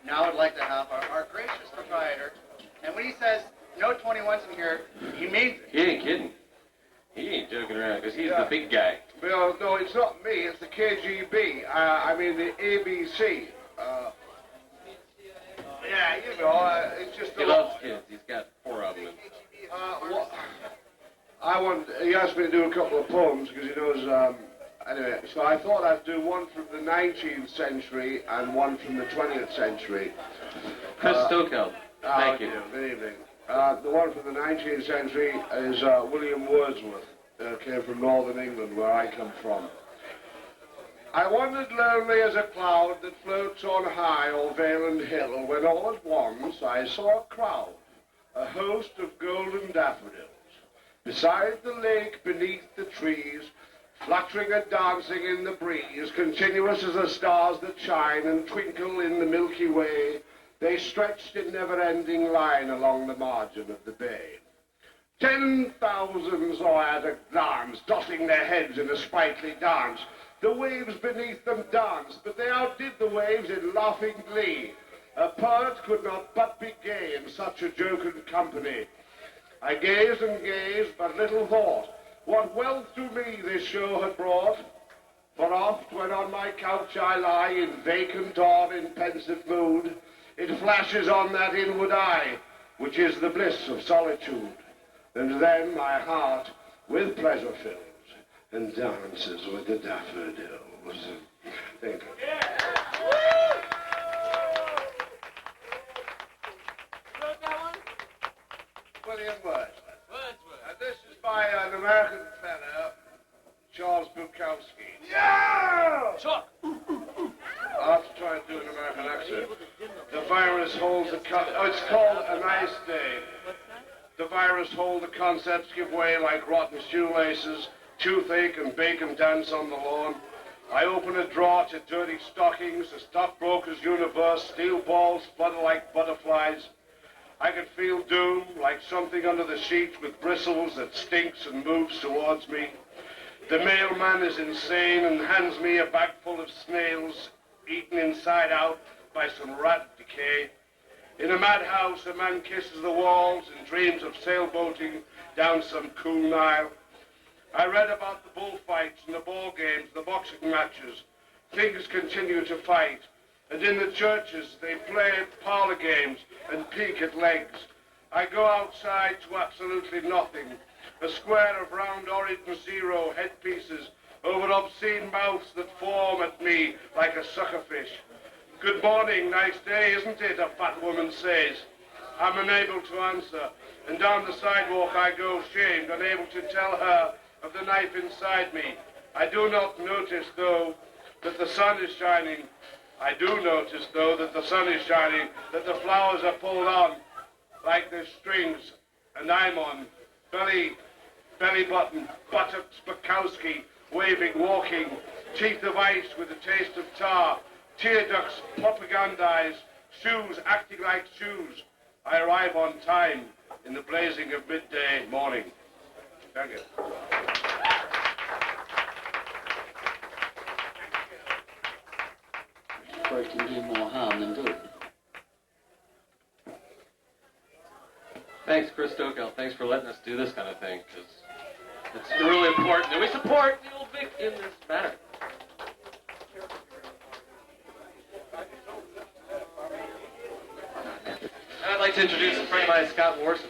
Now I'd like to have our gracious proprietor, and when he says no 21s in here, he means it. He ain't kidding. He ain't joking around, because he's the big guy. Well, no, it's not me, it's the KGB. I mean the ABC. Yeah, you know, it's just... He loves kids. He's got 4 of them. He asked me to do a couple of poems, because he knows... Anyway, so I thought I'd do one from the 19th century and one from the 20th century. Chris Stokeld. Thank you. Good evening. The one from the 19th century is William Wordsworth. Came from northern England, where I come from. I wandered lonely as a cloud that floats on high o'er vale and hill, when all at once I saw a crowd, a host of golden daffodils. Beside the lake, beneath the trees, fluttering and dancing in the breeze, continuous as the stars that shine and twinkle in the Milky Way, they stretched in never-ending line along the margin of the bay. 10,000 saw at a glance, tossing their heads in a sprightly dance. The waves beneath them danced, but they outdid the waves in laughing glee. A poet could not but be gay in such a jocund company. I gazed and gazed, but little thought what wealth to me this show had brought. For oft, when on my couch I lie, in vacant or in pensive mood, it flashes on that inward eye, which is the bliss of solitude. And then my heart with pleasure fills, and dances with the daffodils. Thank you. Wrote that one? William Wordsworth. And this is by an American fellow, Charles Bukowski. Yeah! Chuck! I'll have to try and do an American accent. The virus holds the it's called A Nice Day. The virus hold the concepts give way like rotten shoelaces, toothache and bacon dance on the lawn. I open a drawer to dirty stockings, the stockbroker's universe, steel balls flutter like butterflies. I can feel doom like something under the sheets with bristles that stinks and moves towards me. The mailman is insane and hands me a bag full of snails, eaten inside out by some rat decay. In a madhouse, a man kisses the walls and dreams of sailboating down some cool Nile. I read about the bullfights and the ball games, the boxing matches. Things continue to fight. And in the churches, they play parlor games and peek at legs. I go outside to absolutely nothing. A square of round orange zero headpieces over obscene mouths that form at me like a suckerfish. Good morning, nice day, isn't it? A fat woman says. I'm unable to answer, and down the sidewalk I go, shamed, unable to tell her of the knife inside me. I do not notice, though, that the sun is shining. I do notice, though, that the sun is shining, that the flowers are pulled on like their strings, and I'm on. Belly button, buttocks, Bukowski, waving, walking, teeth of ice with a taste of tar, tear ducts propagandized, shoes acting like shoes. I arrive on time in the blazing of midday morning. Thank you. It can do more harm than good. Thanks, Chris Stokeld. Thanks for letting us do this kind of thing, because it's really important that we support the old Vic in this matter. And I'd like to introduce a friend of mine, Scott Warson.